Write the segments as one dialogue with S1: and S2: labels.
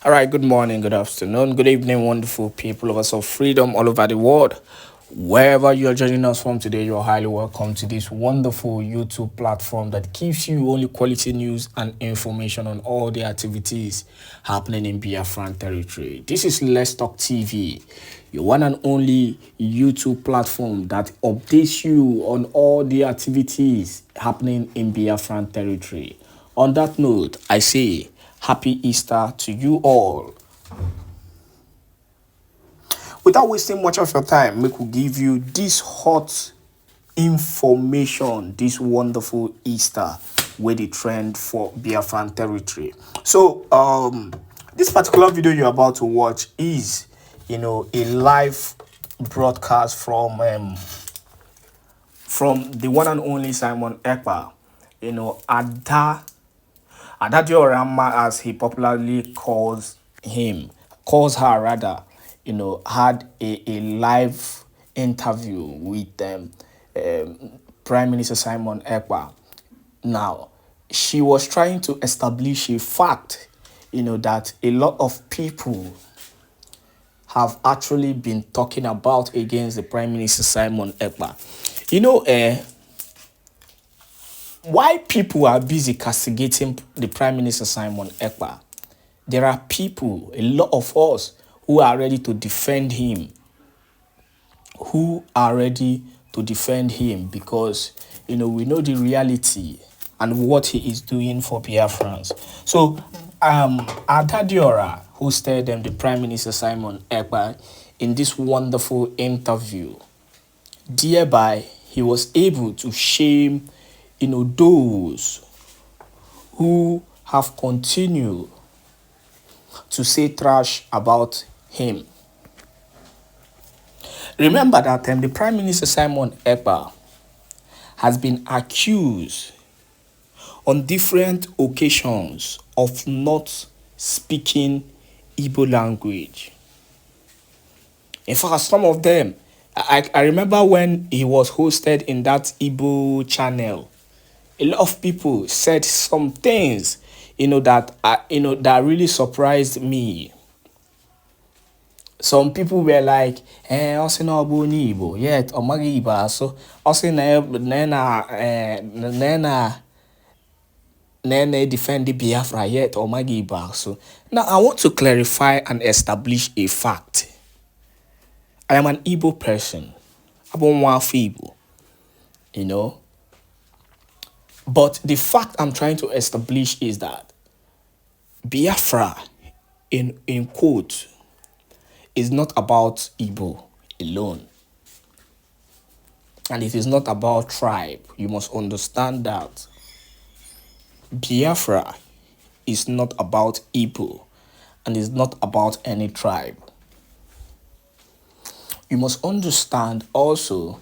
S1: All right, good morning, good afternoon, good evening, wonderful people of us of freedom all over the world. Wherever you're joining us from today, you're highly welcome to this wonderful YouTube platform that gives you only quality news and information on all the activities happening in Biafran territory. This is Let's Talk TV, your one and only YouTube platform that updates you on all the activities happening in Biafran territory. On that note, I say Happy Easter to you all. Without wasting much of your time, we could give you this hot information, this wonderful Easter where the trend for Biafran territory. So, this particular video you're about to watch is, a live broadcast from the one and only Simon Ekpa, Adadiorama, as he popularly calls her rather, had a live interview with Prime Minister Simon Ekpa. Now, she was trying to establish a fact, that a lot of people have actually been talking about against the Prime Minister Simon Ekpa. Why people are busy castigating the Prime Minister Simon Ekpa, there are people, a lot of us, who are ready to defend him. Because, we know the reality and what he is doing for Biafrans. So, Adadiora hosted the Prime Minister Simon Ekpa in this wonderful interview. Thereby, he was able to shame those who have continued to say trash about him. Remember that the Prime Minister Simon Ekpa has been accused on different occasions of not speaking Igbo language. In fact, some of them, I remember when he was hosted in that Igbo channel, a lot of people said some things, that really surprised me. Some people were like, also no abuni Igbo, yet omagi Igbo, so also nena defend the Biafra, yet omagi Igbo. So now I want to clarify and establish a fact. I am an Igbo person. I'm one Igbo, But the fact I'm trying to establish is that Biafra, in quote, is not about Igbo alone. And it is not about tribe. You must understand that Biafra is not about Igbo and is not about any tribe. You must understand also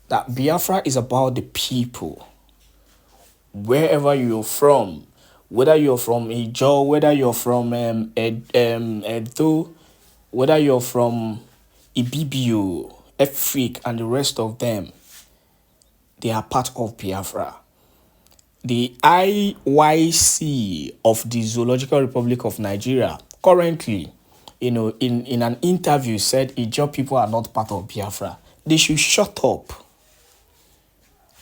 S1: that Biafra is about the people. Wherever you're from, whether you're from Ijo, whether you're from Edo, whether you're from Ibibio, Efik, and the rest of them, they are part of Biafra. The IYC of the Zoological Republic of Nigeria currently, in an interview said Ijo people are not part of Biafra. They should shut up.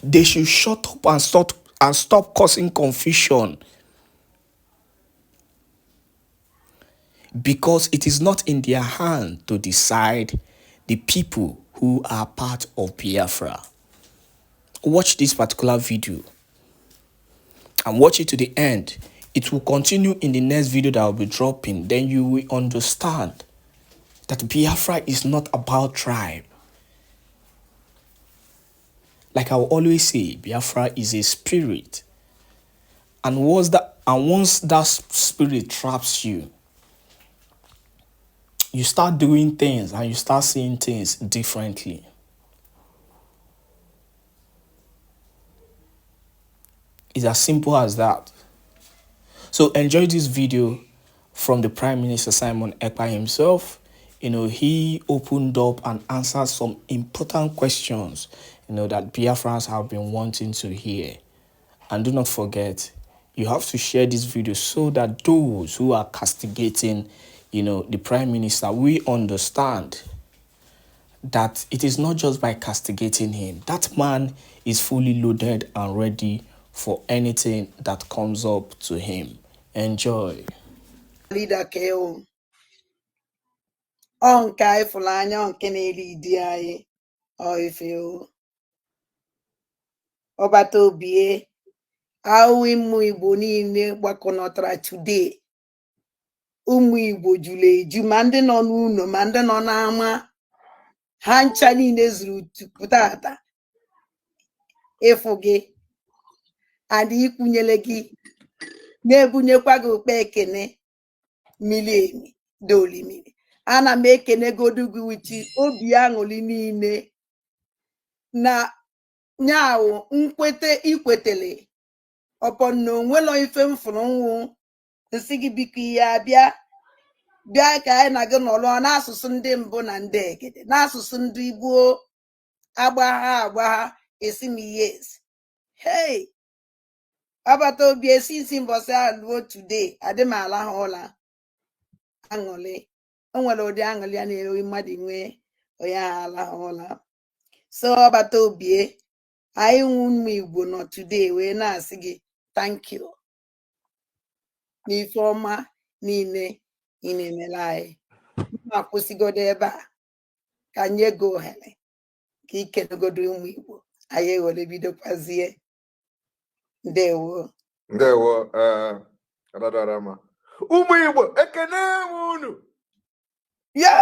S1: They should shut up and stop causing confusion. Because it is not in their hand to decide the people who are part of Biafra. Watch this particular video and watch it to the end. It will continue in the next video that I will be dropping. Then you will understand that Biafra is not about tribe. Like I will always say, Biafra is a spirit. And once that spirit traps you, you start doing things and you start seeing things differently. It's as simple as that. So enjoy this video from the Prime Minister Simon Ekpa himself. He opened up and answered some important questions, that Biafrans have been wanting to hear. And do not forget, You have to share this video so that those who are castigating, the prime minister, we understand that it is not just by castigating him. That man is fully loaded and ready for anything that comes up to him. Enjoy.
S2: Leader KO. On Kai Fulani on Kennedy DI or if you Obato Bie. How we boni wakonotara today. Igbo jule eju ma ndị nọ n'ụlọ ma ndị nọ n'ama ha ncha niile zuru tupụtata ịfụ gị adị ikwunyele gị na-ebunyekwa gị okpe ekene mili emi dolimili ana m ekene godu gị wichi obi aṅụrị niile na nyawo nkwete ikwetele ọpọ na onwelo ife mfụrụ nwụ nsị gị biko ya bịa ka anyị na gị nọrọ n'asụsụ ndị mbụ na ndị egede n'asụsụ ndị Igbo agbagha esi m yes hey agbata obi isi mbọsị alụọ today adị m ala ha ụla aṅụrị o nwere ụdị aṅụrị ya na-ewe mmadụ nwee onye ala ha ụla so agbata obi anyị nwe ụmụ Igbo nọ today wee na-asị gị thank you n'ife ọma niile ị na-emere anyị ma kwụsịgodo ebe a ka nye gị ohere ka ikenegodo ụmụ Igbo anyị ewere bidokwazie ndewo
S3: Radarama ụmụ Igbo ekene m unu
S2: ya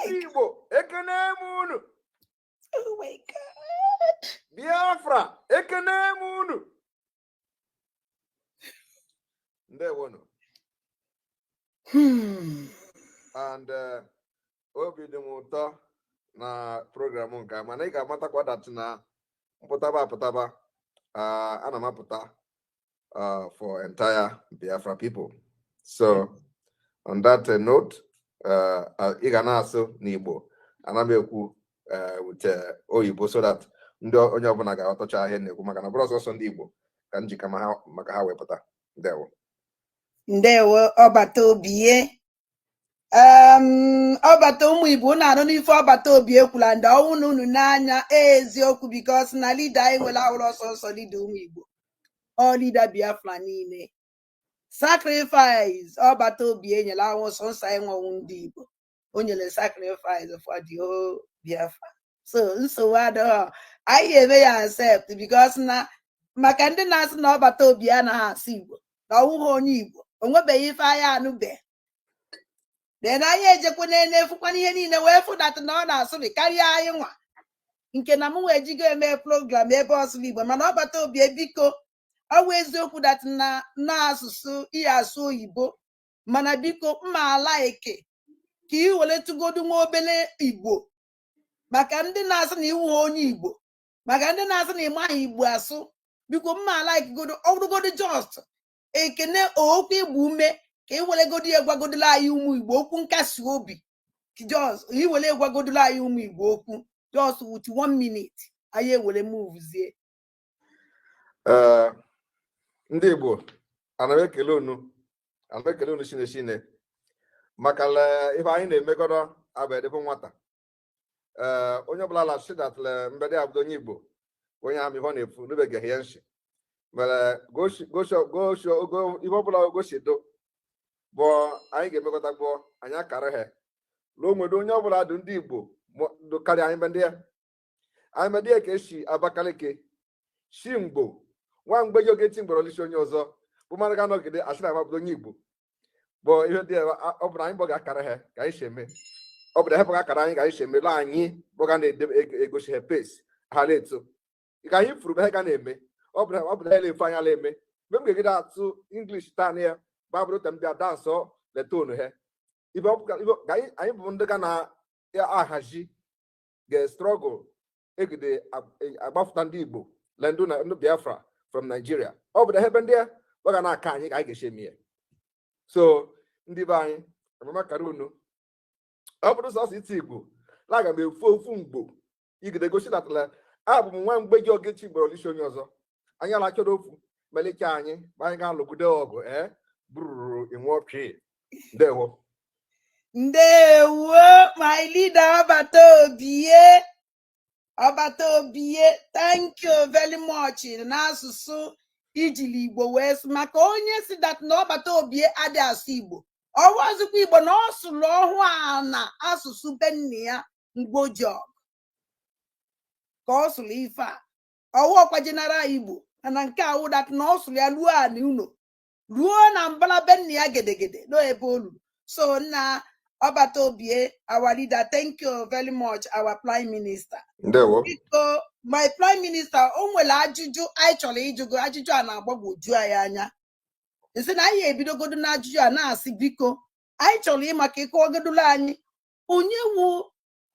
S3: Igbo ekene m unu
S2: oh my God
S3: Biafra ekene m unu ndewo no and obi dị m ụtọ na program nke a mana ị ga-amatakwa dat na mpụtaba ana m apụta for entire Biafra people. So on that note, ị ga na-asụ n'Igbo ana m ekwu with oyibo so that ndị onye ọbụla ga-aghọtacha ihe na-ekwu maka na bụrụ ọsọsọ ndị Igbo ka njikọ maka ha wepụta.
S2: Ndewo ọbata obi ọbata ụmụ Igbo na-anụ n'ife ọbata obi ekwula ndị ọnwụ na unu n'anya eziokwu because na leader anyị nwere awụrụ ọsọsọ leader ụmụ Igbo ọ leader Biafra niile sacrifice ọbata obi enyere awụ sọnsọ anyị nwenwu ndị Igbo o nyere sacrifice for the whole Biafra so nsogbu adịghị anyị eme ya accept because na maka ndị na-asị na ọbata obi anaghị asụ Igbo na ọwụghị onye Igbo o nwebeghị ife anyị anụbeghị den anyị ejekwa na-efukwana ihe niile wee fụdata na ọ na-asụrị karịa anyị nwa nke na m wee jigo eme program ebe ọsụrụ Igbo mana ọbata obi biko ọ wụ eziokwu dat na asụsụ ihe asụ oyibo mana biko mma ala eke ka ị were tụgodu nwa obere Igbo maka ndị na-asụ na iwu onye Igbo maka ndị na-asụ na ịmaghị Igbo asụ biko mma ala ekegodo ọrụgodo just ekene okwu Igbo ume ka i were godo ya gwagodola anyị ụmụ Igbo okwu nkasi obi just i were gwagodola anyị ụmụ Igbo okwu just with 1 minute anyị ewere movezie
S3: ndị Igbo ana m ekele unu Chineke maka ife anyị na-emekọrọ abedebe nwata onye ọbụla lasị datle mbede abụdo onye Igbo onye ahụ ihe ọ na-efu n'ubeghị ya nshi mere ife ọbụla ogosido bụ anyị ga-emekọta gbụọ anyị akara ha lụọ nwere onye ọbụla dị ndị Igbo karịa anyị ndị ya ka esi Abakaliki shi mgbo nwa mgbe gị ogeti mgbọrọ lisi onye ọzọ bụ mmadụ ga nọgide asị na amabụdo onye Igbo bụ ihe dị ọ bụrụ anyị bụga akara ha ka anyị si eme ọ bụrụ hepụ akara anyị ka anyị si eme lụ anyị bụga na-egosi ha pesi ha na-eto ka anyị furu be ha ga na-eme ọ bụrụ ha na-efe anya na-eme mgbe m ga-egide atụ English taa na ya babụrụ ta mbịa dansọ leta onu ha anyị bụ ndị ga na-ahazi ga-strọgụl egide agbafụta ndị Igbo le ndụ Biafra from Nigeria ọ bụ ebe ndị ga na-aka anyị ka anyị ga-eche eme ya so ndị be anyị amamakara unu ọ bụrụ sọsọ iti Igbo laga m efu ofu mgbo igide gosi datala abụ m nwa mgbe gị ogechi gboro lisi onye ọzọ anyị alachọrọ ofu Melikani, Banga Lukudogo, Brr, in what tree? There were.
S2: Ndewo, my leader, Obatobie, thank you very much. N'asụsụ ijili Igbo wee sị maka onye si that na Obatobie adị asụ Igbo. Ọwazikwa Igbo na ọ sụrụ ọhụ a na asụsụ be nne ya Mgbojọ. Ka ọ sụrụ ife a. Ọwụọkwa jenara Igbo na nke awụ that na ọ sụrụ ya ruo anị ụlọ. Ruo na mbala be nne ya gedegede no ebe olu. So na Obatobie, our leader, thank you very much, our Prime Minister. Biko, my Prime Minister, o nwere ajụjụ anyị chọrọ ịjụgo ajụjụ a na-agbagwoju anyị anya. Nsị na anyị ebidogodo na ajụjụ a na-asị biko, anyị chọrọ ịma ka ịkọwagodolo anyị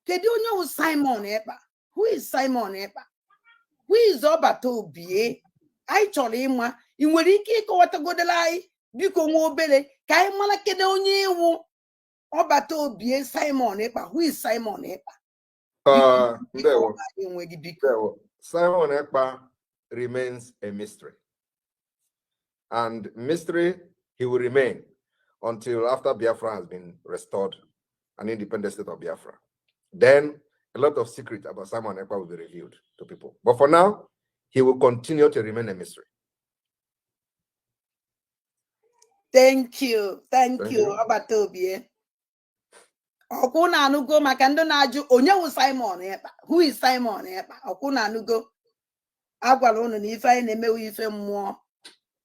S2: kedu onye wu Simon Ekpa? Who is Simon Ekpa? Who is Obatobie? Anyị chọrọ ịma, ị nwere ike ịkọwatagodolo anyị biko nwa obere ka anyị mara kedu onye iwu Obatobie Simon Ekpa. Who is Simon Ekpa?
S3: Simon Ekpa remains a mystery. And mystery he will remain until after Biafra has been restored, an independent state of Biafra. Then a lot of secrets about Simon Ekpa will be revealed to people. But for now, he will continue to remain a mystery.
S2: Thank you. Thank you, Obatobie. Ọkwụ na-anụgo maka ndị na-ajụ onye wu Simon Ekpa. Who is Simon Ekpa? Ọkwụ na-anụgo agwara unu na ife anyị na-emewe ife mmụọ.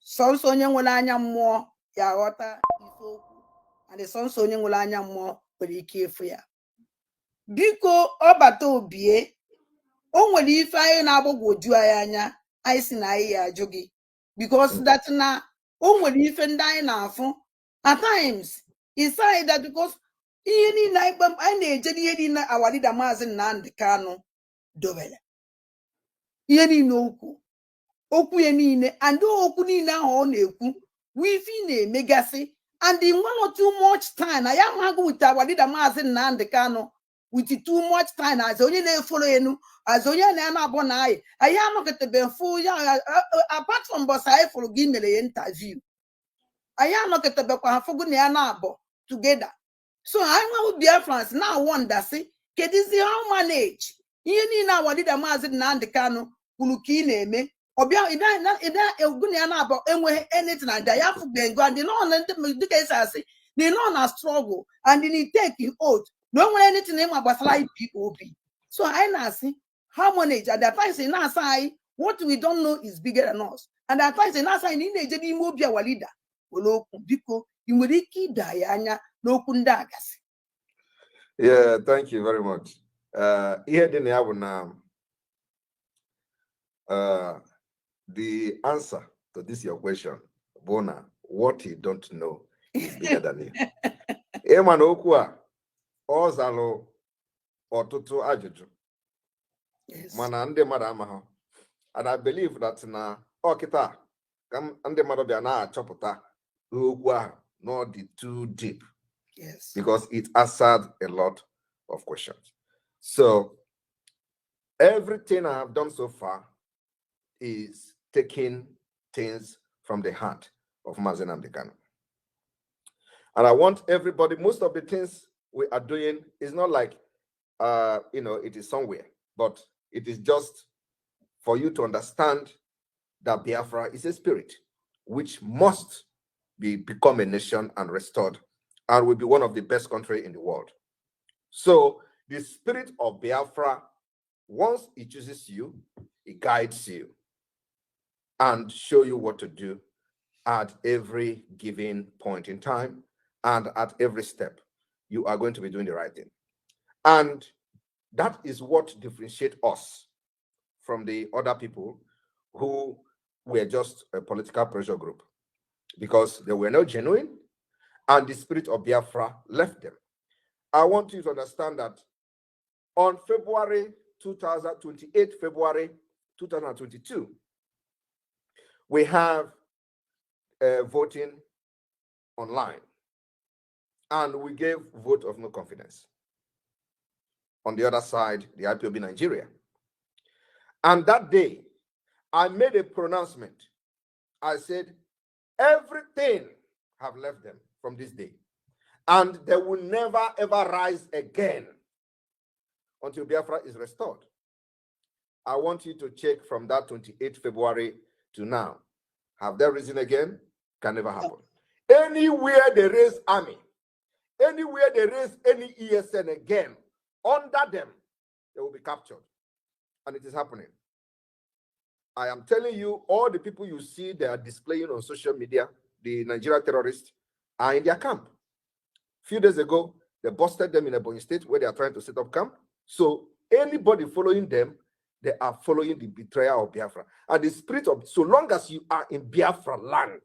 S2: Sọnsọ onye nwere anya mmụọ ya aghọta ife okwu. And sọnsọ onye nwere anya mmụọ nwere ike ịfụ ya. Biko Obatobie, o nwere ife anyị na-agbagwoju anyị anya anyị si na anyị ya ajụ gị. Because that na o nwere ife ndị anyị na-afụ. At times, it's like that because ihe niile anyị na-eje n'ihe niile our leader Maazị Nnamdi Kanu dobere. Ihe niile okwu ya niile and okwu niile ahụ ọ na-ekwu wifi na-emegasị and in one or too much time I am happy with our leader Maazị Nnamdi Kanu with too much time as onye na-efolo enu as onye na-anabọ na anyị anọkọtebe mfu ya apart from boss anyị fụrụ gị mere ya interview anyị anọkọtebekwa ha fụgụ na ya na-abọ together. So I want Biafrans now wonder say kedizi how manage ihe niile our leader Maazị Nnamdi Kanu kwuru ka ị na-eme ọbịa ịda egwu ya na-abọ enweghị anything and ya fụgbe ngo and no na ndị dịka esi asị na no na struggle and in take oath no nwere anything ịma gbasara IPOB. So I na-asị how manage and the fact na asa anyị what we don't know is bigger than us and the fact na asa anyị na-eje n'ime obi our leader were okwu biko ị nwere ike ịda ya anya n'okwu ndị agasị.
S3: Yeah, thank you very much. Ihe dị na ya bụ na the answer to this your question, Bona, what you don't know is bigger than you. Ịma na okwu a ọ zalụ ọtụtụ ajụjụ mana ndị mmadụ amaghị. And I believe that na ọkịta ka ndị mmadụ bịa na-achọpụta okwu ahụ not the too deep.
S2: Yes.
S3: Because it answered a lot of questions. So everything I have done so far is taking things from the heart of Maazị Nnamdi Kanu. And I want everybody, most of the things we are doing is not like, it is somewhere, but it is just for you to understand that Biafra is a spirit which must become a nation and restored and will be one of the best countries in the world. So the spirit of Biafra, once it chooses you, it guides you and show you what to do at every given point in time and at every step. You are going to be doing the right thing. And that is what differentiates us from the other people who were just a political pressure group, because they were not genuine and the spirit of Biafra left them. I want you to understand that on February 2022, we have voting online, and we gave vote of no confidence. On the other side, the IPOB Nigeria. And that day, I made a pronouncement I said, everything have left them from this day. And they will never, ever rise again until Biafra is restored. I want you to check from that 28th February to now. Have they risen again? Can never happen. Anywhere they raise army, anywhere they raise any ESN again, under them, they will be captured. And it is happening. I am telling you, all the people you see they are displaying on social media, the Nigerian terrorists, are in their camp. A few days ago, they busted them in Ebonyi State where they are trying to set up camp. So anybody following them, they are following the betrayal of Biafra. And the spirit of, so long as you are in Biafra land,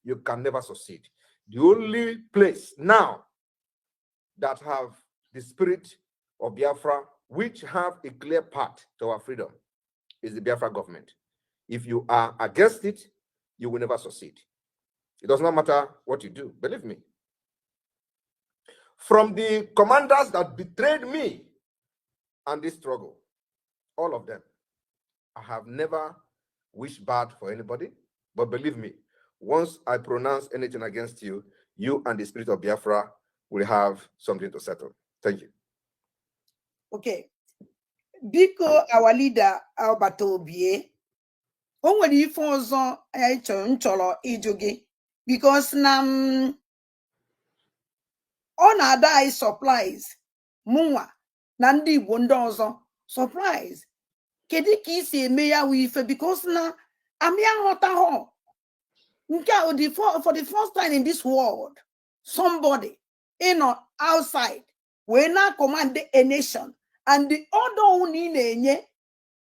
S3: you can never succeed. The only place now that have the spirit of Biafra, which have a clear path to our freedom, is the Biafra government. If you are against it, you will never succeed. It does not matter what you do, believe me. From the commanders that betrayed me and this struggle, all of them, I have never wished bad for anybody, but believe me, once I pronounce anything against you, you and the spirit of Biafra will have something to settle. Thank you.
S2: Okay. Biko, our leader, Albert Obie, o nwere ife ọzọ anyị chọrọ ịjụ gị because na ọ na-ada anyị supplies mụnwa na ndị Igbo ndị ọzọ surprise. Kedu ka isi eme ya wụ ife because na amị aghọtaghọ nke a for the first time in this world somebody outside wee na command a nation and the order unu ị na-enye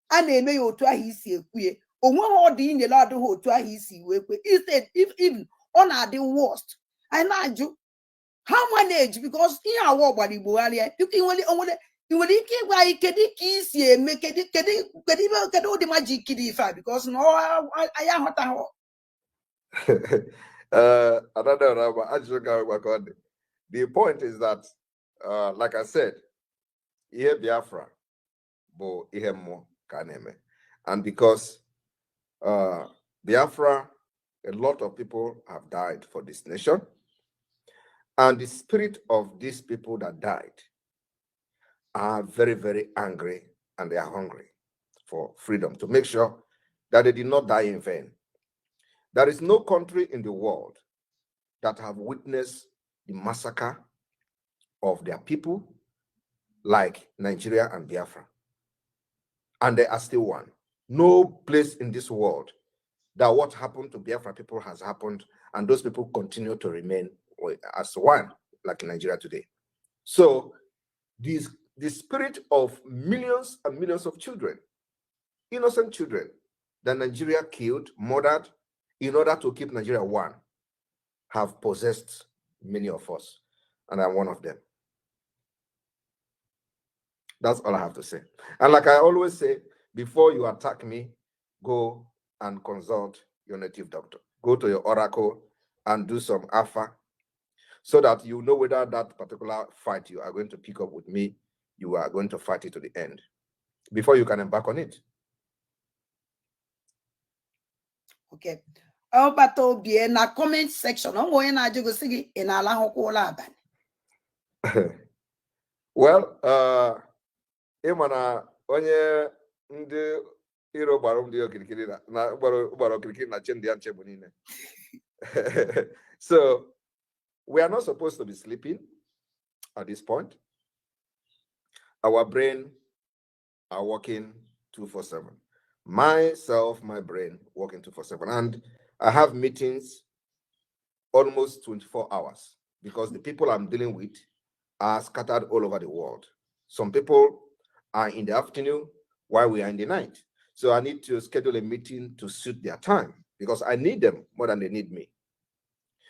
S2: a na-eme ya otu ahụ isi ekwuye onweghị ọdụ ị nyere adịghị otu ahụ isi wee kwe. Instead, if even ọ na-adị worst, anyị na-ajụ how manage because ihe awa ọgbara Igbo gharịa ị nwere ike ịgwa anyị kedu ka isi eme kedu ụdị magic dị ife a because na anyị aghọtaghị.
S3: The point is that, like I said, here Biafra, bo ihe mo kaneme, and because Biafra, a lot of people have died for this nation, and the spirit of these people that died are very, very angry, and they are hungry for freedom, to make sure that they did not die in vain. There is no country in the world that have witnessed the massacre of their people like Nigeria and Biafra. And they are still one. No place in this world that what happened to Biafra people has happened, and those people continue to remain as one, like in Nigeria today. So the spirit of millions and millions of children, innocent children, that Nigeria killed, murdered, in order to keep Nigeria one, have possessed many of us, and I'm one of them. That's all I have to say. And like I always say, before you attack me, go and consult your native doctor. Go to your oracle and do some alpha, so that you know whether that particular fight you are going to pick up with me, you are going to fight it to the end before you can embark on it.
S2: Okay. Albert Obie na comment section.
S3: Well, ịmana onye ndị iro gbara ndị okirikiri na gbara okirikiri na chendi ya nchegbu niile. So we are not supposed to be sleeping at this point. Our brain are working 247. Myself, my brain working 247, and I have meetings almost 24 hours because the people I'm dealing with are scattered all over the world. Some people are in the afternoon while we are in the night. So I need to schedule a meeting to suit their time because I need them more than they need me.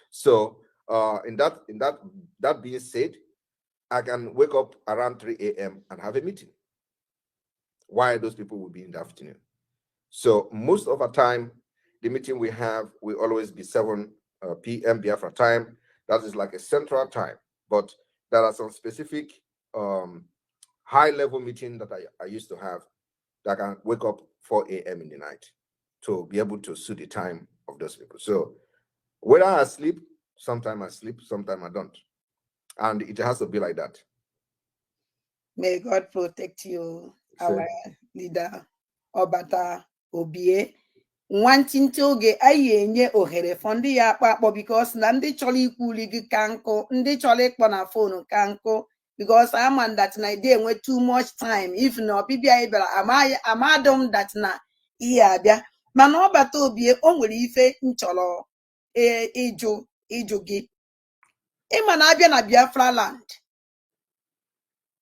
S3: So that being said, I can wake up around 3 a.m. and have a meeting while those people will be in the afternoon. So most of the time, the meeting we have will always be 7 p.m. Biafra time. That is like a central time. But there are some specific high-level meeting that I used to have that I can wake up 4 a.m. in the night to be able to suit the time of those people. So whether I sleep, sometimes I sleep, sometimes I don't. And it has to be like that.
S2: May God protect you, our leader, Obata Obie. Nwantịntị oge anyị enye ohere for ndị ya akpọ because na ndị chọrọ ikwuli gị ka nkụ, ndị chọrọ ịkpọ na phone ka nkụ, because ama that na ide enwe too much time. If na ọbịbịa anyị bịara amadom that na ihe abịa, mana Ọbata Obie o nwere ife nchọrọ ịjụ gị. Ịma na abịa na Biafra land,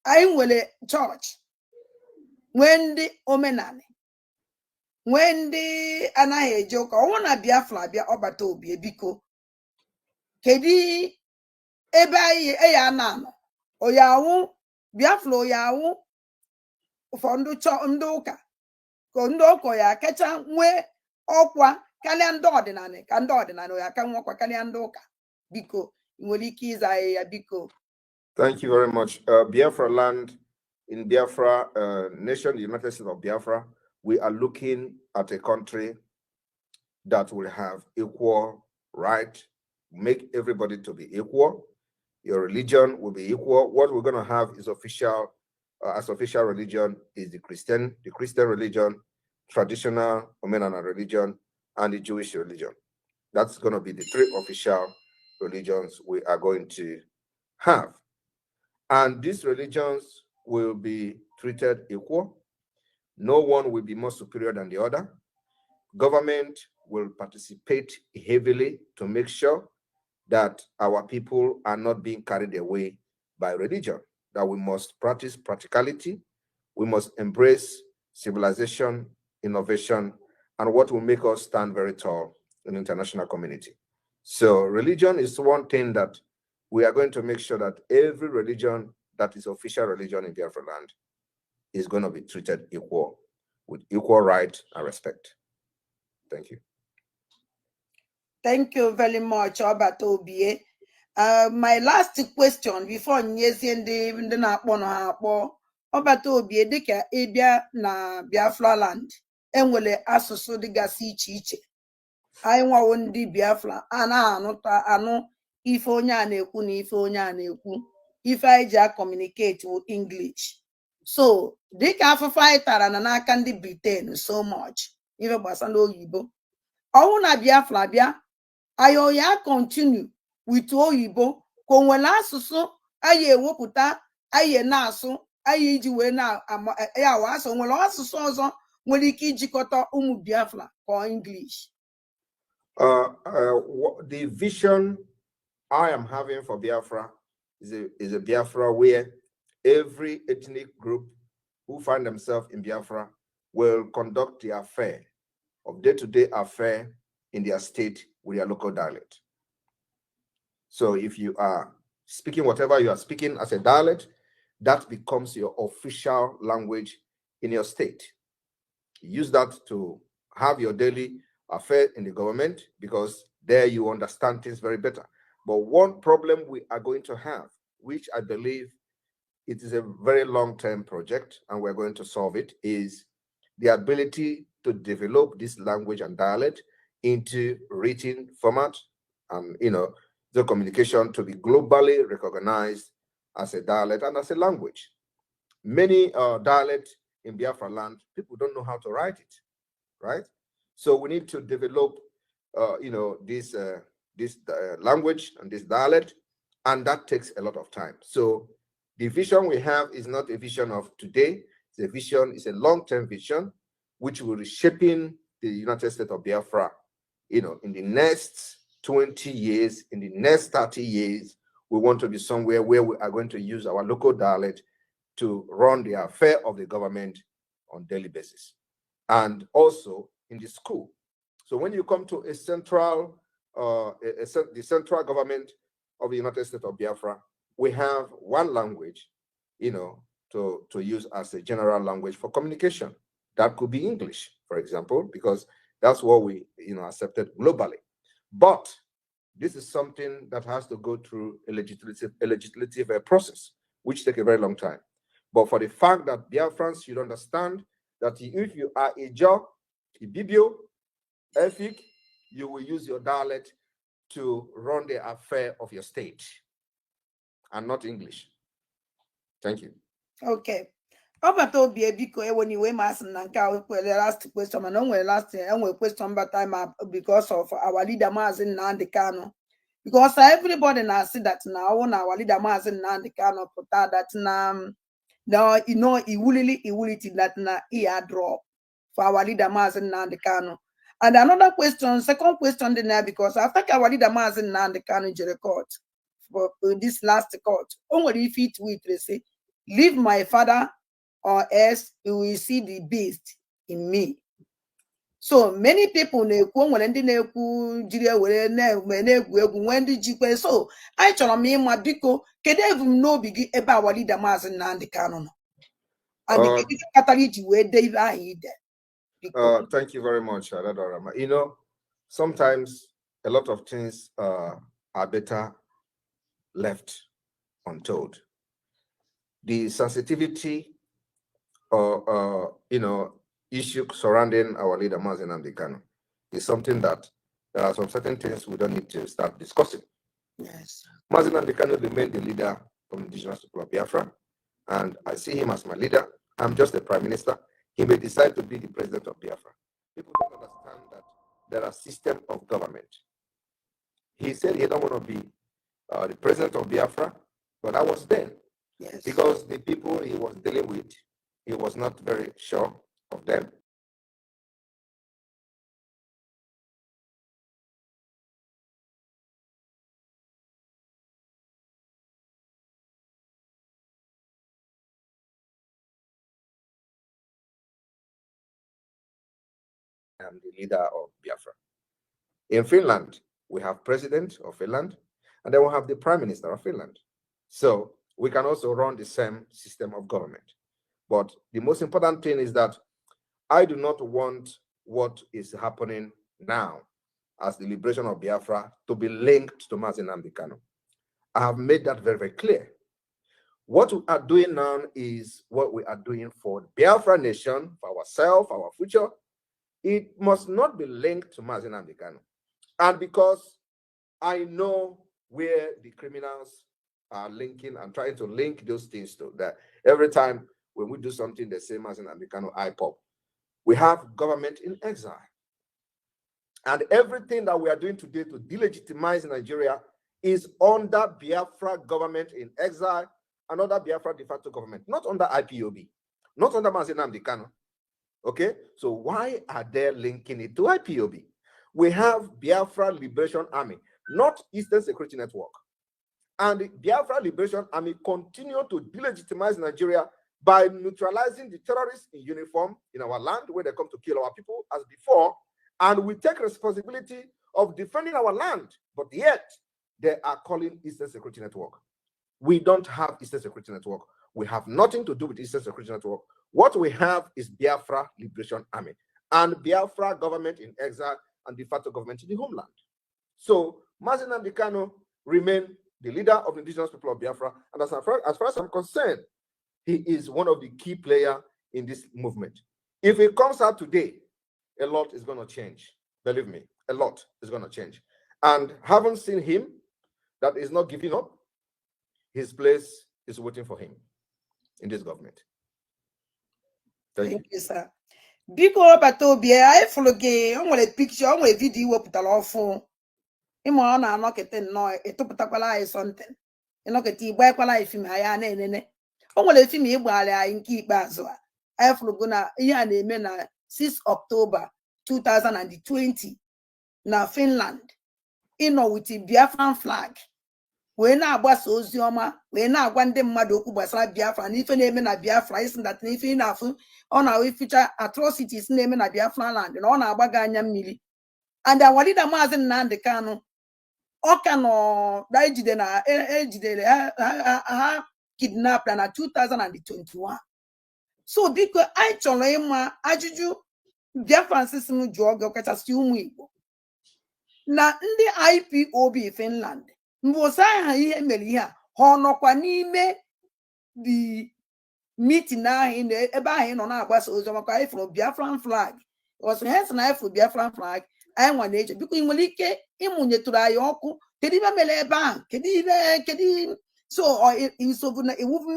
S2: anyị nwere chọọchị, nwee ndị omenala, nwee ndị anaghị eje ụka. Ọnwụ na Biafra abịa Ọbata Obie, biko kedu ebe anyị ya na-anọ? Oyawu Biafra oyawu ụfọdụ ndị ụka ka ndị ụka ya kacha nwee ọkwa karịa ndị ọdịnala, ka ndị ọdịnala ya ka nwe ọkwa karịa ndị ụka. Biko nwere ike ịza anyị ya, biko.
S3: Thank you very much. Biafra land, in Biafra nation, the United States of Biafra, we are looking at a country that will have equal right, make everybody to be equal. Your religion will be equal. What we're going to have is official, as official religion is the Christian religion, traditional Omenana religion, and the Jewish religion. That's going to be the three official religions we are going to have. And these religions will be treated equal. No one will be more superior than the other. Government will participate heavily to make sure that our people are not being carried away by religion, that we must practice practicality, we must embrace civilization, innovation, and what will make us stand very tall in the international community. So religion is one thing that we are going to make sure that every religion that is official religion in Biafra land is going to be treated equal, with equal right and respect. Thank you.
S2: Thank you very much, Ọbata Obie. My last question before nyezie ndị na-akpọ na ha akpọ. Ọbata Obie, dịka ịbịa na Biafra land, enwere asụsụ dịgasị iche iche. Anyị nwawo ndị Biafra a na-anụ ife onye a na-ekwu na ife onye a na-ekwu. Ife anyị ji communicate with English. So dịka afụfụ anyị tara na n'aka ndị Britain so much ife gbasara oyibo. Ọnwụ na Biafra bịa, anyị ya continue with oyibo ka o nwere asụsụ anyị ewepụta anyị na-asụ anyị iji wee na-ya asụ nwere asụsụ ọzọ nwere ike ijikọta ụmụ Biafra ka English.
S3: The vision I am having for Biafra is a Biafra where every ethnic group who find themselves in Biafra will conduct the affair of day-to-day affair in their state with their local dialect. So if you are speaking whatever you are speaking as a dialect, that becomes your official language in your state. Use that to have your daily affair in the government, because there you understand things very better. But one problem we are going to have, which I believe it is a very long-term project and we're going to solve it, is the ability to develop this language and dialect into written format and, the communication to be globally recognized as a dialect and as a language. Many dialects in Biafra land, people don't know how to write it, right? So we need to develop, this language and this dialect, and that takes a lot of time. So the vision we have is not a vision of today. It's a long-term vision, which will be shaping the United States of Biafra, in the next 20 years, in the next 30 years. We want to be somewhere where we are going to use our local dialect to run the affair of the government on a daily basis. And also in the school. So when you come to a central, the central government of the United States of Biafra, we have one language, to use as a general language for communication. That could be English, for example, because that's what we, accepted globally. But this is something that has to go through a legislative process, which takes a very long time. But for the fact that Biafrans should understand that if you are a Jaw, a Bibio, Efik, you will use your dialect to run the affair of your state and not English. Thank you.
S2: Okay. Ọbata obi biko eweniwe masị na nke a kwere last question mana onwere last enwere question but time because of our leader Maazị Nnamdi Kanu. Because everybody now see that now our leader Maazị Nnamdi Kanu put that now you know he will that now he had drop for our leader Maazị Nnamdi Kanu. And another question, second question there, because after our leader Maazị Nnamdi Kanu in court for this last court, only if it tweet they say, leave my father or else you will see the beast in me. So many people when so I told me my biko kedu no bigi ebe our leader Maazị Nnamdi Kanu.
S3: Thank you very much, Adadorama. You know, sometimes a lot of things are better left untold. The sensitivity or issue surrounding our leader Maazị Nnamdi Kanu is something that there are some certain things we don't need to start discussing.
S2: Yes.
S3: Maazị Nnamdi Kanu remained the leader of the indigenous people of Biafra, and I see him as my leader. I'm just the prime minister. He may decide to be the president of Biafra. People don't understand that there are systems of government. He said he don't want to be the president of Biafra, but I was then.
S2: Yes.
S3: Because the people he was dealing with, he was not very sure of them. I am the leader of Biafra. In Finland, we have president of Finland, and then we have the prime minister of Finland. So we can also run the same system of government. But the most important thing is that I do not want what is happening now as the liberation of Biafra to be linked to Maazị Nnamdi Kanu. I have made that very, very clear. What we are doing now is what we are doing for the Biafra nation, for ourselves, our future. It must not be linked to Maazị Nnamdi Kanu. And because I know where the criminals are linking and trying to link those things to that, every time when we do something the same as in Nnamdi Kanu, I pop. We have government in exile. And everything that we are doing today to delegitimize Nigeria is under Biafra government in exile, another Biafra de facto government, not under IPOB, not under Maazị Nnamdi Kanu. Okay, so why are they linking it to IPOB? We have Biafra Liberation Army, not Eastern Security Network. And the Biafra Liberation Army continue to delegitimize Nigeria by neutralizing the terrorists in uniform in our land where they come to kill our people as before. And we take responsibility of defending our land, but yet they are calling Eastern Security Network. We don't have Eastern Security Network. We have nothing to do with Eastern Security Network. What we have is Biafra Liberation Army and Biafra government in exile and de facto government in the homeland. So Maazị Nnamdi Kanu remain the leader of the indigenous people of Biafra, and as far as I'm concerned, he is one of the key players in this movement. If it comes out today, a lot is going to change. Believe me, a lot is going to change. And having seen him, that is not giving up, his place is waiting for him in this government.
S2: Thank you, sir. Biko Batobi, I follow gay, on a picture, on a video put a lot for him on a knock at no, a topatakwala is something. A knock at tea, where I film I nene. Only if me while I in keep Bazwa. I follow gonna yan a mena 6 October 2020. Now Finland, with the Biafran flag. When I was Ozioma, when I want them Madoku was like Biafra, and if a name in a Biafra isn't that if enough on our future atrocities name in a Biafra land and on our Baganya Mili. And I wanted a Maazị Nnamdi Kanu. Okano Dajidena kidnapped in 2021. So because I told him, Ajuju Biafran system drug okachasiumu. Na ndị IPOB Finland. Mbosa ihe mere ihe a nọkwa n'ime the meeting ahụ ebe ahụ nọ na-agbasa ozi maka ifuru Biafran flag. Also hence na ifuru Biafran flag anyị nwa na-eche biko ị nwere ike ịmụnyetụrụ anyị ọkụ kedu ibe mere ebe ahụ kedu so a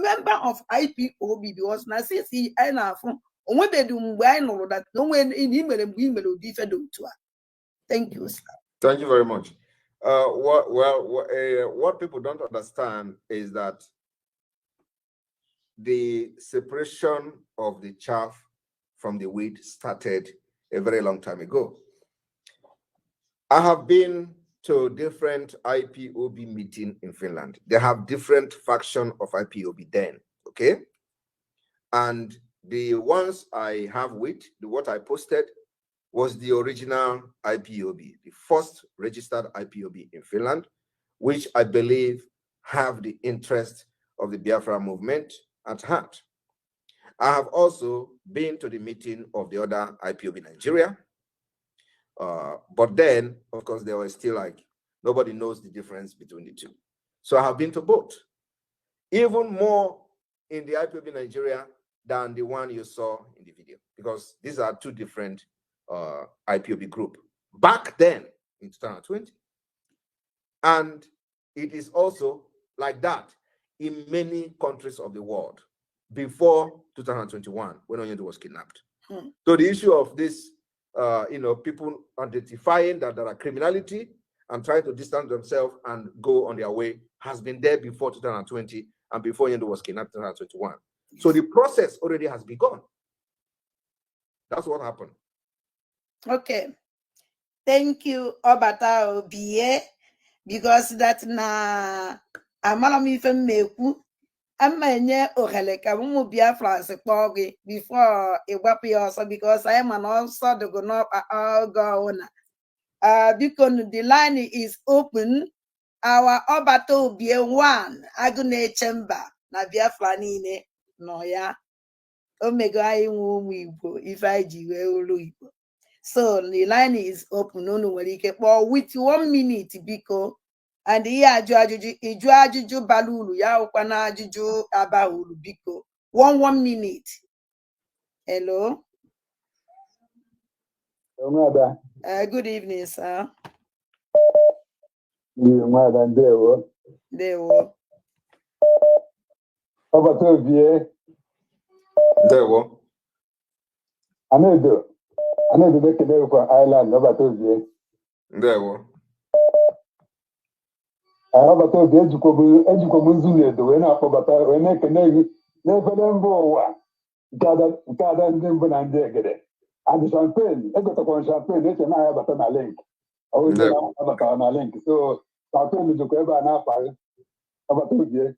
S2: member of IPOB because na since anyị na-afụ onwebedu mgbe anyị nụrụ that onwe imere mgbe imere ụdị ife dị otu a. Thank you, sir.
S3: Thank you very much. What people don't understand is that the separation of the chaff from the wheat started a very long time ago. I have been to different IPOB meetings in Finland. They have different faction of IPOB then, okay? And the ones I have with, what I posted, was the original IPOB, the first registered IPOB in Finland, which I believe have the interest of the Biafra movement at heart. I have also been to the meeting of the other IPOB in Nigeria, but then, of course, they were still like, nobody knows the difference between the two. So I have been to both, even more in the IPOB Nigeria than the one you saw in the video, because these are two different IPOB group back then in 2020. And it is also like that in many countries of the world before 2021 when Onyedo was kidnapped. So the issue of this, people identifying that there are criminality and trying to distance themselves and go on their way has been there before 2020 and before Onyedo was kidnapped in 2021. So the process already has begun. That's what happened.
S2: Okay. Thank you, Obata Obie, because that na amala mi fe meku amanye ohele ka mu Biafra se kpogi before e wapi also because I am also the go no go on. Because the line is open. Our Obata Obie 1 Agune chamber na Biafra niile no ya omega anyị nwe ụmụ Igbo ife anyị ji wee olu Igbo. So the line is open. No nwere ike kpọọ with 1 minute biko and ihe iju ajụjụ bara uru ya ụkwa na ajụjụ aba uru biko 1 minute. Hello. Good evening, sir.
S4: Ndewo. Obata Obie.
S3: Ndewo.
S4: Anedo bekele kwa Island Obata Obie.
S3: Ndewo.
S4: Obata Obie ejikwa m nzu na-edo wee na-akpọbata wee na-ekene gị n'efere mba ụwa nke ada ndị mbụ na ndị egede. Adị champagne, egotakwa champagne eche na ya bata na link. Ọ batara na link. So champagne jikwa ebe a na-afaghị Obata Obie.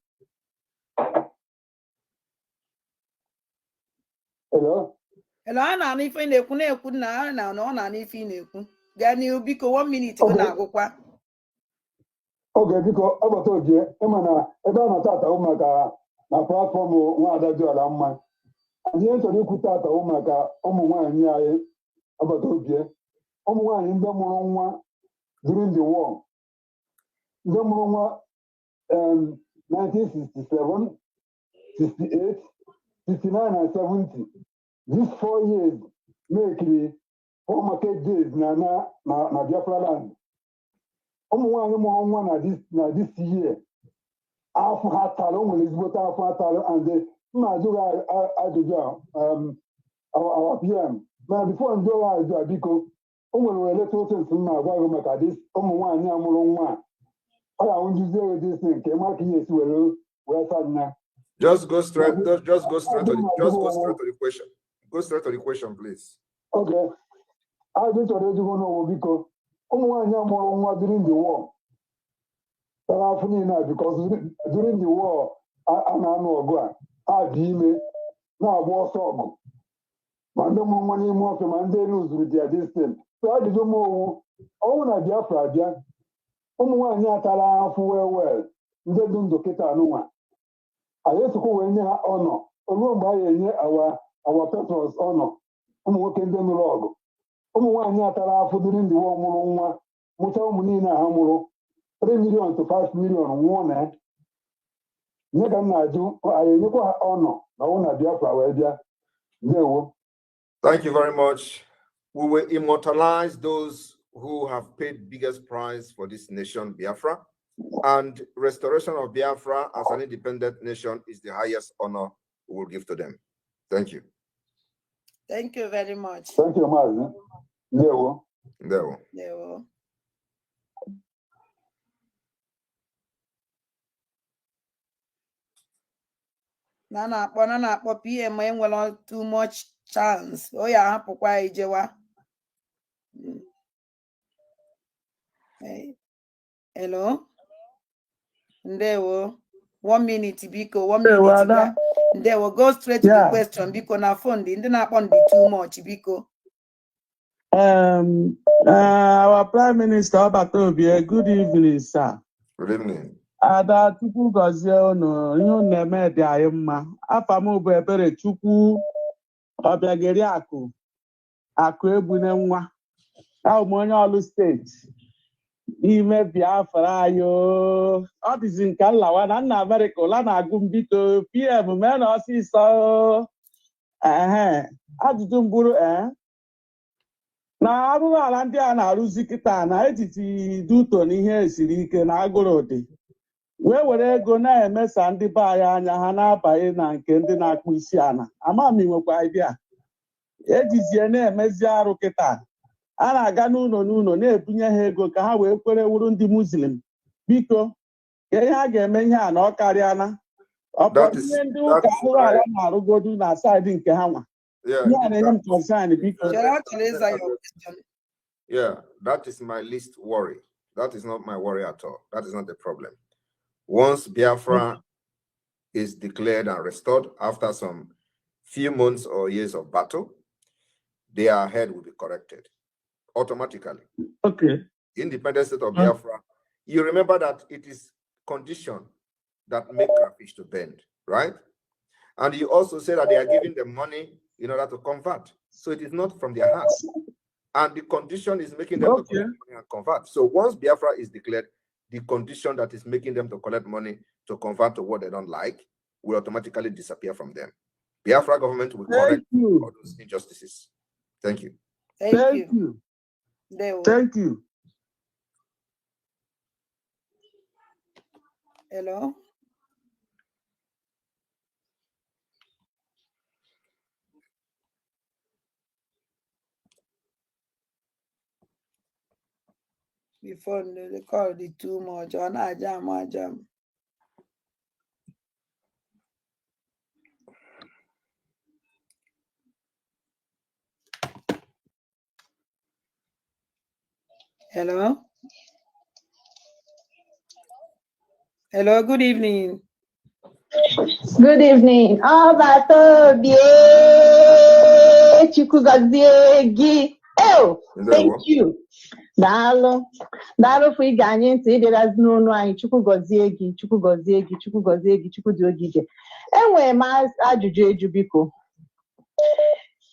S4: Hello?
S2: Hello, ana na ife na-ekwu na ọ na ife na-ekwu. Gaa n'ihu biko 1 minute go na-agụkwa.
S4: Oge biko Obata Obie ịma na ebe a na-atata ụmụaka na platfọm Nwaada Dịọla Mma. Anyị chọrọ ikwu tata ụmụaka ụmụ nwaanyị anyị Obata Obie. Ụmụ nwaanyị ndị mụrụ nwa during the war. Ndị mụrụ nwa 1967, 68, 69 and 70. These 4 years make the 4 market days na Biafra land. Ụmụ nwaanyị mụrụ nwa na this year. Afọ ha tara o nwere ezigbote afọ ha tara and mma ajụghị ajụjụ our PM. Ma before ndị ọrụ ajụjụ biko o nwere were little things mma agwa gị maka ụmụ nwaanyị a mụrụ nwa. Ọ ya njuzi this thing nke ma ka ihe esi wee sadna.
S3: Just go straight to the question. Go straight to the question, please.
S4: Okay. I just already know because during the war. Because during the war, I know I dime now war song. Mando money more from Mandelus with their distance. So I did more own a Biafra. Umuanya tala well. They don't do kita no. I used to go in here honor. Our patrons honor. Working them log. Nwaanyị atara afọ during the war mụrụ nwa mụcha ụmụ niile ha mụrụ 3 million to 5 million nwụọ na nye ka m na-ajụ anyị enyekwa ha ọnọ na ọ na Biafra wee bịa. Ndewo.
S3: Thank you very much. We will immortalize those who have paid biggest price for this nation, Biafra, and restoration of Biafra as an independent nation is the highest honor we will give to them. Thank you.
S2: Thank you very much.
S4: Thank you, Mazi. Ndewo.
S3: Ndewo.
S2: Ndewo. Na na-akpọ PM enwere too much chance. O ya hapụkwa ijewa. Hello? Ndewo. 1 minute, biko. 1 minute. Ndewo. Go straight to the question. Biko na phone. Ndị na-akpọ ndị too much, biko.
S5: Our Prime Minister Obatobie, good evening, sir.
S3: Good evening.
S5: Ada Chukwu gozie unu ihe unu na-eme dị anyị mma. Afa m bụ Ebere Chukwu Ọbịageri akụ egbune nwa. Ahụ m onye Ọlụ steeti n'ime Biafra anyị. Ọ dịzi nke nlawa na nna Amerịka ụla na-agụ m biko PM mee na ọsịsọ. Ajụjụ mbụrụ na arụrụ ala ndị a na-arụzi kịta na etiti duto na ihe esiri ike na agụrụ dị were ego na-emesa ndị be anyị anya ha na-abanye na nke ndị na-akpụ isi ala. Ama m nwekwa idea ejizie na-emezi arụ kịta a na-aga n'ụlọ na-ebunye ha ego ka ha wee kwere wuru ndị Muslim. Biko ihe a ga-eme ihe a na ọ karịala ọpọtinye ndị ụka arụrụ ala na-arụgodu na saịdị nke ha nwa.
S3: Yeah, that is my least worry. That is not my worry at all. That is not the problem. Once Biafra is declared and restored after some few months or years of battle, their head will be corrected automatically.
S5: Okay.
S3: Independent state of Biafra. You remember that it is condition that make fish to bend, right? And you also say that they are giving them money in order to convert. So it is not from their hearts. And the condition is making them to collect money and convert. So once Biafra is declared, the condition that is making them to collect money to convert to what they don't like will automatically disappear from them. Biafra government will correct all those injustices. Thank you.
S5: Thank you. Thank you.
S2: Hello? Before they call it too much, or not jam. Hello? Hello, good evening.
S6: Good evening. Thank you. Dalo for iganye ntị ịdịrazi n'onu anyị Chukwu gọzie gị Chukwu dị ogige. Enwere m ajụjụ eju biko.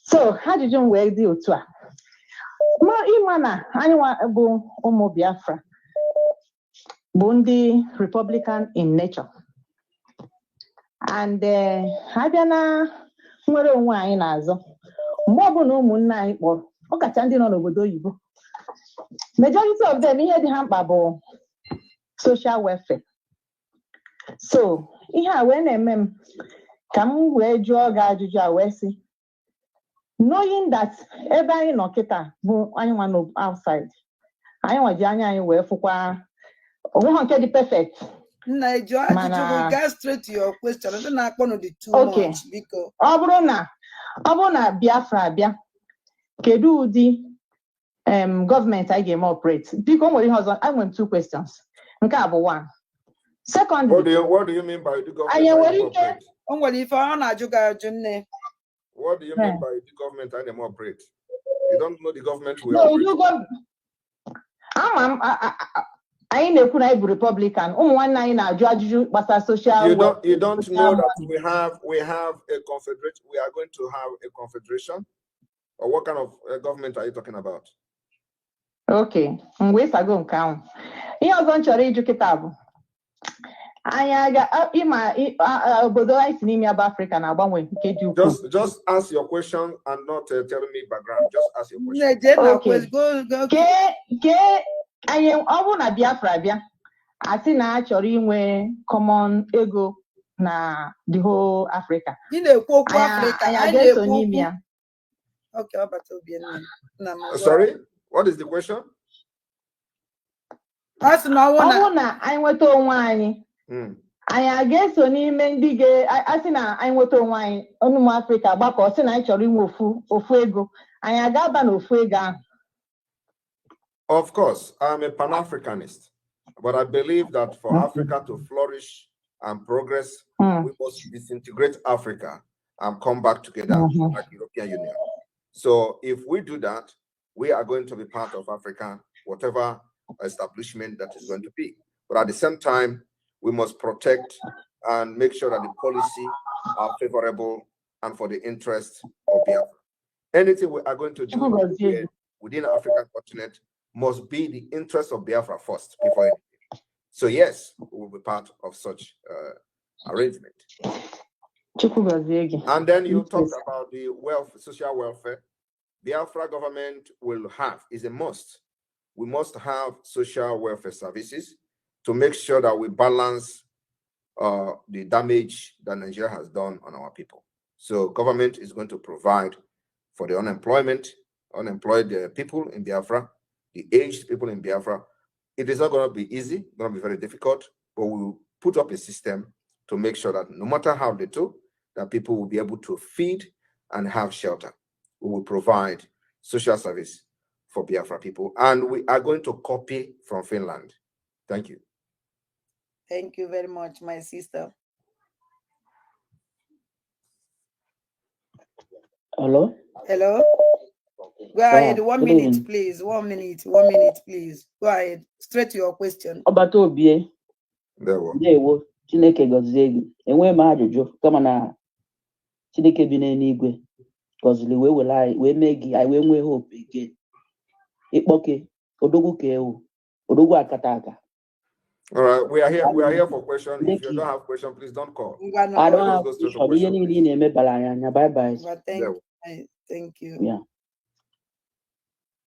S6: So ajụjụ m wee dị otu a. Ma ịma na anyị bụ ụmụ Biafra bụ ndị Republican in nature. And ha bịa na nwere onwe anyị na-azọ. Mgbe ọbụla ụmụnne anyị kpọrọ, ọkacha ndị nọ n'obodo oyibo. Majority of them ihe dị ha mkpa bụ social welfare. So ihe a wee na-eme m ka m wee jụọ gị ajụjụ a wee sị, knowing that ebe anyị nọ kịta bụ anyị nwa nọ outside, anyị nwa ji anya anyị wee fụkwa onwe nke dị perfect.
S2: Mana go straight to your question. I don't know the too much because
S6: ọ bụrụ na Biafra abịa, kedu ụdị government I game operate? Because I want 2 questions. One. Second,
S3: what do you mean by the government? What do you mean by the government I them operate? You don't know the government will operate.
S6: I know Republican. Social.
S3: You don't know that we have a confederation. We are going to have a confederation, or what kind of government are you talking about?
S6: Okay, mgbe ịsago nke ahụ. Ihe ọzọ m chọrọ ịjụ kịta bụ
S3: Just ask your question and not telling me background. Just ask your question.
S2: Okay. Go.
S6: Na Biafra bia. Asi na chọrọ inwe common ego na the whole Africa.
S2: Africa. Okay,
S3: sorry, what is the question?
S6: That's not one. I went to wine. I guess on n'ime I see na I went to wine on Africa, but I see na chọrọ inwe ofu ego. I aga no ofu ego.
S3: Of course, I'm a Pan-Africanist, but I believe that for Africa to flourish and progress, we must disintegrate Africa and come back together like European Union. So if we do that, we are going to be part of Africa, whatever establishment that is going to be. But at the same time, we must protect and make sure that the policy are favorable and for the interest of Biafra. Anything we are going to do within the African continent must be the interest of Biafra first before anything. So yes, we will be part of such arrangement. And then you talked about the social welfare. Biafra government will have, is a must. We must have social welfare services to make sure that we balance the damage that Nigeria has done on our people. So government is going to provide for the unemployed people in Biafra, the aged people in Biafra. It is not going to be easy, it's going to be very difficult, but we will put up a system to make sure that no matter how little, that people will be able to feed and have shelter. We will provide social service for Biafra people, and we are going to copy from Finland. Thank you.
S2: Thank you very much, my sister.
S7: Hello?
S2: Hello? Go ahead. 1 minute, please. 1 minute, please. Go ahead. Straight to your question.
S7: Obatobie. Ndewo. Chineke gozie gị. Enwe m ajụjụ kama na Chineke bi n'eluigwe gọziri wee were anyị wee mee gị anyị wee nwee hope again. Ịkpọke odogwu ka ewu odogwu akata aka.
S3: All right, we are here for questions. If you don't have questions, please don't call.
S7: I don't have questions.
S2: Thank you.
S7: Yeah.